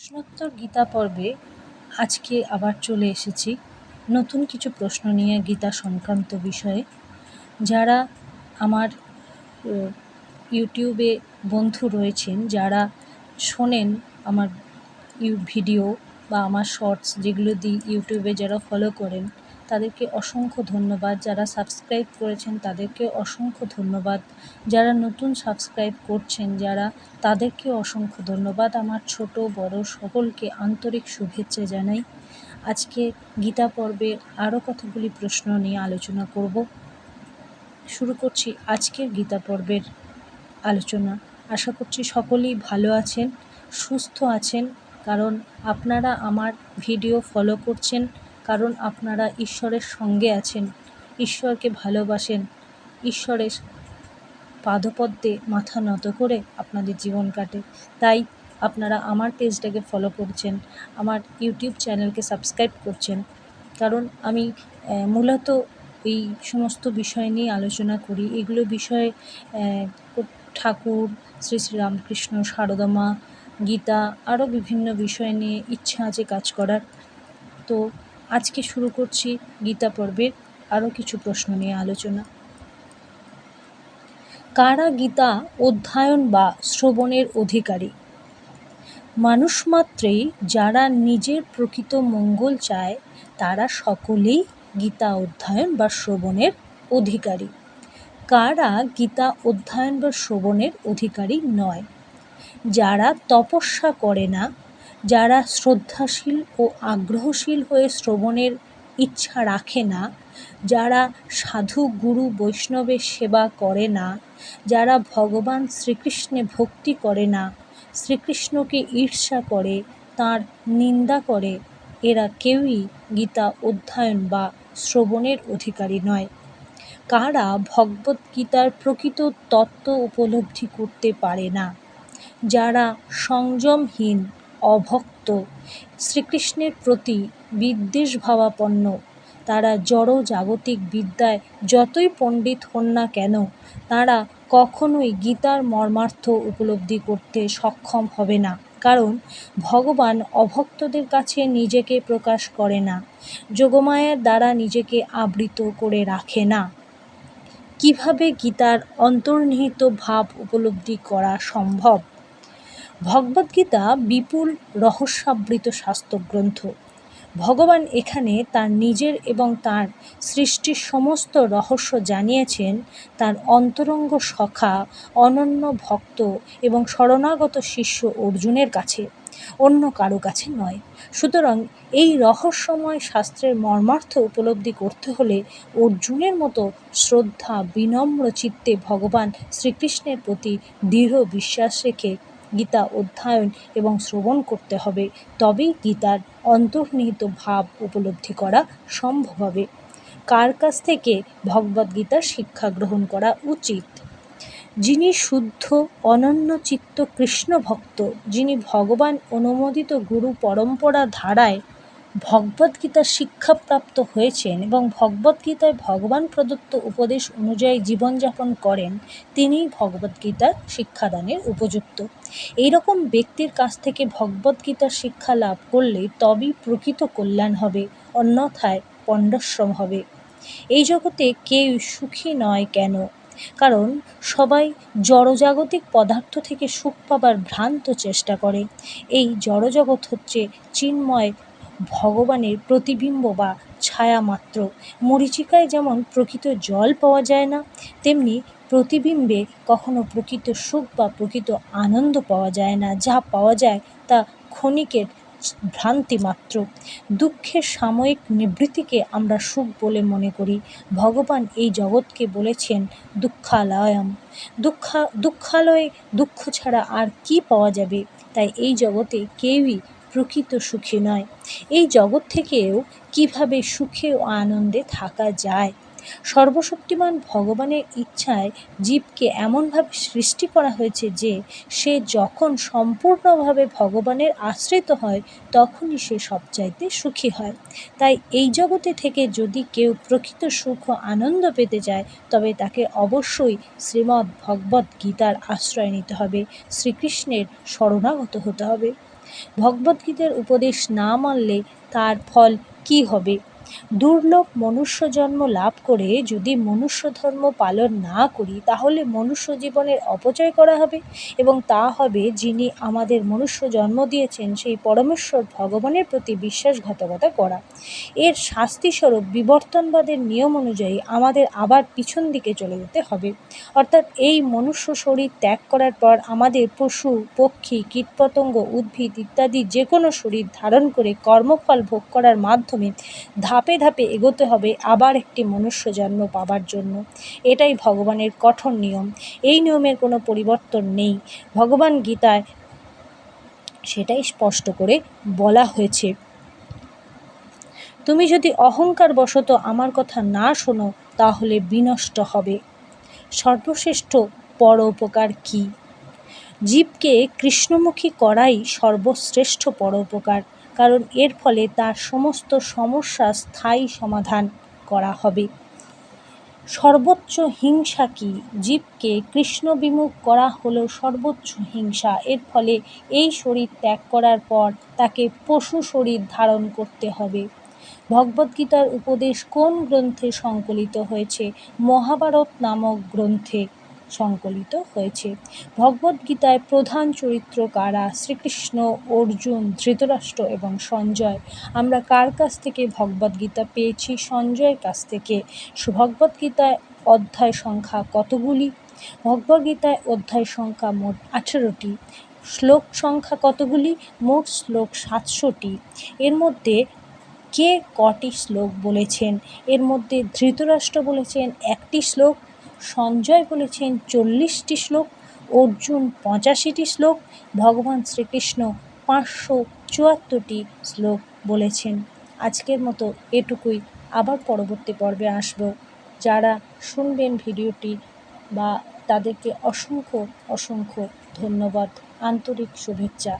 প্রশ্নোত্তর গীতা পর্বে আজকে আবার চলে এসেছি নতুন কিছু প্রশ্ন নিয়ে গীতা সংক্রান্ত বিষয়ে। যারা আমার ইউটিউবে বন্ধু রয়েছেন, যারা শোনেন আমার ভিডিও বা আমার শর্টস যেগুলো দিই ইউটিউবে, যারা ফলো করেন তাদেরকে অসংখ্য ধন্যবাদ। যারা সাবস্ক্রাইব করেছেন তাদেরকে অসংখ্য ধন্যবাদ। যারা নতুন সাবস্ক্রাইব করছেন যারা, তাদেরকে অসংখ্য ধন্যবাদ। আমার ছোট বড় সকলকে আন্তরিক শুভেচ্ছা জানাই। আজকে গীতা পর্বের আরও কতগুলি প্রশ্ন নিয়ে আলোচনা করব। শুরু করছি আজকের গীতা পর্বের আলোচনা। আশা করছি সকলেই ভালো আছেন, সুস্থ আছেন, কারণ আপনারা আমার ভিডিও ফলো করছেন, কারণ আপনারা ঈশ্বরের সঙ্গে আছেন, ঈশ্বরকে ভালোবাসেন, ঈশ্বরের পাদপদ্মে মাথা নত করে আপনাদের জীবন কাটে। তাই আপনারা আমার পেজটাকে ফলো করছেন, আমার ইউটিউব চ্যানেলকে সাবস্ক্রাইব করছেন, কারণ আমি মূলত এই সমস্ত বিষয় নিয়ে আলোচনা করি। এগুলো বিষয়ে ঠাকুর, শ্রী শ্রী রামকৃষ্ণ, সারদা মা, গীতা, আরও বিভিন্ন বিষয় নিয়ে ইচ্ছা আছে কাজ করার। তো আজকে শুরু করছি গীতা পর্বের আরও কিছু প্রশ্ন নিয়ে আলোচনা। কারা গীতা অধ্যয়ন বা শ্রবণের অধিকারী? মানুষ মাত্রেই যারা নিজের প্রকৃত মঙ্গল চায় তারা সকলেই গীতা অধ্যয়ন বা শ্রবণের অধিকারী। কারা গীতা অধ্যয়ন বা শ্রবণের অধিকারী নয়? যারা তপস্যা করে না, যারা শ্রদ্ধাশীল ও আগ্রহশীল হয়ে শ্রবণের ইচ্ছা রাখে না, যারা সাধু গুরু বৈষ্ণবের সেবা করে না, যারা ভগবান শ্রীকৃষ্ণে ভক্তি করে না, শ্রীকৃষ্ণকে ঈর্ষা করে, তাঁর নিন্দা করে, এরা কেউই গীতা অধ্যয়ন বা শ্রবণের অধিকারী নয়। কারা ভগবদ্গীতার প্রকৃত তত্ত্ব উপলব্ধি করতে পারে না? যারা সংযমহীন, অভক্ত, শ্রীকৃষ্ণের প্রতি বিদ্বেষভাবাপন্ন, তারা জড় জাগতিক বিদ্যায় যতই পণ্ডিত হন না কেন, তারা কখনোই গীতার মর্মার্থ উপলব্ধি করতে সক্ষম হবে না, কারণ ভগবান অভক্তদের কাছে নিজেকে প্রকাশ করে না, যোগমায়ার দ্বারা নিজেকে আবৃত করে রাখে না। কিভাবে গীতার অন্তর্নিহিত ভাব উপলব্ধি করা সম্ভব? ভগবদ্গীতা বিপুল রহস্যাবৃত শাস্ত্রগ্রন্থ। ভগবান এখানে তার নিজের এবং তার সৃষ্টির সমস্ত রহস্য জানিয়েছেন তার অন্তরঙ্গ সখা, অনন্য ভক্ত এবং শরণাগত শিষ্য অর্জুনের কাছে, অন্য কারো কাছে নয়। সুতরাং এই রহস্যময় শাস্ত্রের মর্মার্থ উপলব্ধি করতে হলে অর্জুনের মতো শ্রদ্ধা, বিনম্র চিত্তে ভগবান শ্রীকৃষ্ণের প্রতি দৃঢ় বিশ্বাস রেখে গীতা অধ্যয়ন এবং শ্রবণ করতে হবে। তবেই গীতার অন্তর্নিহিত ভাব উপলব্ধি করা সম্ভব হবে। কার কাছ থেকে ভগবদ্গীতার শিক্ষা গ্রহণ করা উচিত? যিনি শুদ্ধ অনন্য চিত্ত কৃষ্ণ ভক্ত, যিনি ভগবান অনুমোদিত গুরু পরম্পরা ধারায় ভগবদ্গীতার শিক্ষাপ্রাপ্ত হয়েছেন এবং ভগবদ্গীতায় ভগবান প্রদত্ত উপদেশ অনুযায়ী জীবনযাপন করেন, তিনিই ভগবদ্গীতার শিক্ষাদানের উপযুক্ত। এইরকম ব্যক্তির কাছ থেকে ভগবদ্গীতার শিক্ষা লাভ করলে তবেই প্রকৃত কল্যাণ হবে, অন্যথায় পণ্ডশ্রম হবে। এই জগতে কেউ সুখী নয় কেন? কারণ সবাই জড়জাগতিক পদার্থ থেকে সুখ পাবার ভ্রান্ত চেষ্টা করে। এই জড়জগৎ হচ্ছে চিন্ময় ভগবানের প্রতিবিম্ব বা ছায়া মাত্র। মরীচিকায় যেমন প্রকৃত জল পাওয়া যায় না, তেমনি প্রতিবিম্বে কখনো প্রকৃত সুখ বা প্রকৃত আনন্দ পাওয়া যায় না। যা পাওয়া যায় তা ক্ষণিকের ভ্রান্তি মাত্র। দুঃখের সাময়িক নিবৃত্তিকে আমরা সুখ বলে মনে করি। ভগবান এই জগৎকে বলেছেন দুঃখালয়ম। দুঃখালয়ে দুঃখ ছাড়া আর কি পাওয়া যাবে? তাই এই জগতে কেউই প্রকৃত সুখী নয়। এই জগৎ থেকেও কিভাবে সুখে ও আনন্দে থাকা যায়? সর্বশক্তিমান ভগবানের ইচ্ছায় জীবকে এমনভাবে সৃষ্টি করা হয়েছে যে সে যখন সম্পূর্ণভাবে ভগবানের আশ্রিত হয় তখনই সে সবচাইতে সুখী হয়। তাই এই জগতে থেকে যদি কেউ প্রকৃত সুখ ও আনন্দ পেতে চায় তবে তাকে অবশ্যই শ্রীমদ্ ভগবদ্ গীতার আশ্রয় নিতে হবে, শ্রীকৃষ্ণের শরণাগত হতে হবে। ভগবদ্গীতার উপদেশ না মানলে তার ফল কী হবে? দুর্লভ মনুষ্য জন্ম লাভ করে যদি মনুষ্য ধর্ম পালন না করি, তাহলে মনুষ্য জীবনের অপচয় করা হবে, এবং তা হবে যিনি আমাদের মনুষ্য জন্ম দিয়েছেন সেই পরমেশ্বর ভগবানের প্রতি বিশ্বাসঘাতকতা করা। এর শাস্তিস্বরূপ বিবর্তনবাদের নিয়ম অনুযায়ী আমাদের আবার পিছন দিকে চলে যেতে হবে। অর্থাৎ এই মনুষ্য শরীর ত্যাগ করার পর আমাদের পশু, পক্ষী, কীটপতঙ্গ, উদ্ভিদ ইত্যাদি যে কোনো শরীর ধারণ করে কর্মফল ভোগ করার মাধ্যমে ধাপে ধাপে এগোতে হবে আবার একটি মনুষ্য জন্ম পাবার জন্য। এটাই ভগবানের কঠোর নিয়ম। এই নিয়মের কোনো পরিবর্তন নেই। ভগবান গীতায় সেটাই স্পষ্ট করে বলা হয়েছে। তুমি যদি অহংকার বশত আমার কথা না শোনো, তাহলে বিনষ্ট হবে। সর্বশ্রেষ্ঠ পরোপকার কী? জীবকে কৃষ্ণমুখী করাই সর্বশ্রেষ্ঠ পরোপকার, কারণ এর ফলে তার সমস্ত সমস্যা স্থায়ী সমাধান করা হবে। সর্বোচ্চ হিংসা কি? জীবকে কৃষ্ণবিমুখ করা হলো সর্বোচ্চ হিংসা। এর ফলে এই শরীর ত্যাগ করার পর তাকে পশু শরীর ধারণ করতে হবে। ভগবদ্গীতার উপদেশ কোন গ্রন্থে সংকলিত হয়েছে? মহাভারত নামক গ্রন্থে সংকলিত হয়েছে। ভগবদ্গীতায় প্রধান চরিত্র কারা? শ্রীকৃষ্ণ, অর্জুন, ধৃতরাষ্ট্র এবং সঞ্জয়। আমরা কার কাছ থেকে ভগবদ্গীতা পেয়েছি? সঞ্জয়ের কাছ থেকে। ভগবদ্গীতায় অধ্যায় সংখ্যা কতগুলি? ভগবদ্গীতায় অধ্যায় সংখ্যা মোট 18টি। শ্লোক সংখ্যা কতগুলি? মোট শ্লোক 700টি। এর মধ্যে কে কটি শ্লোক বলেছেন? এর মধ্যে ধৃতরাষ্ট্র বলেছেন 1টি শ্লোক, সঞ্জয় বলেছেন 40টি শ্লোক, অর্জুন 85টি শ্লোক, ভগবান শ্রীকৃষ্ণ 574টি শ্লোক বলেছেন। আজকের মতো এটুকুই। আবার পরবর্তী পর্বে আসব। যারা শুনবেন ভিডিওটি বা তাদেরকে অসংখ্য অসংখ্য ধন্যবাদ, আন্তরিক শুভেচ্ছা।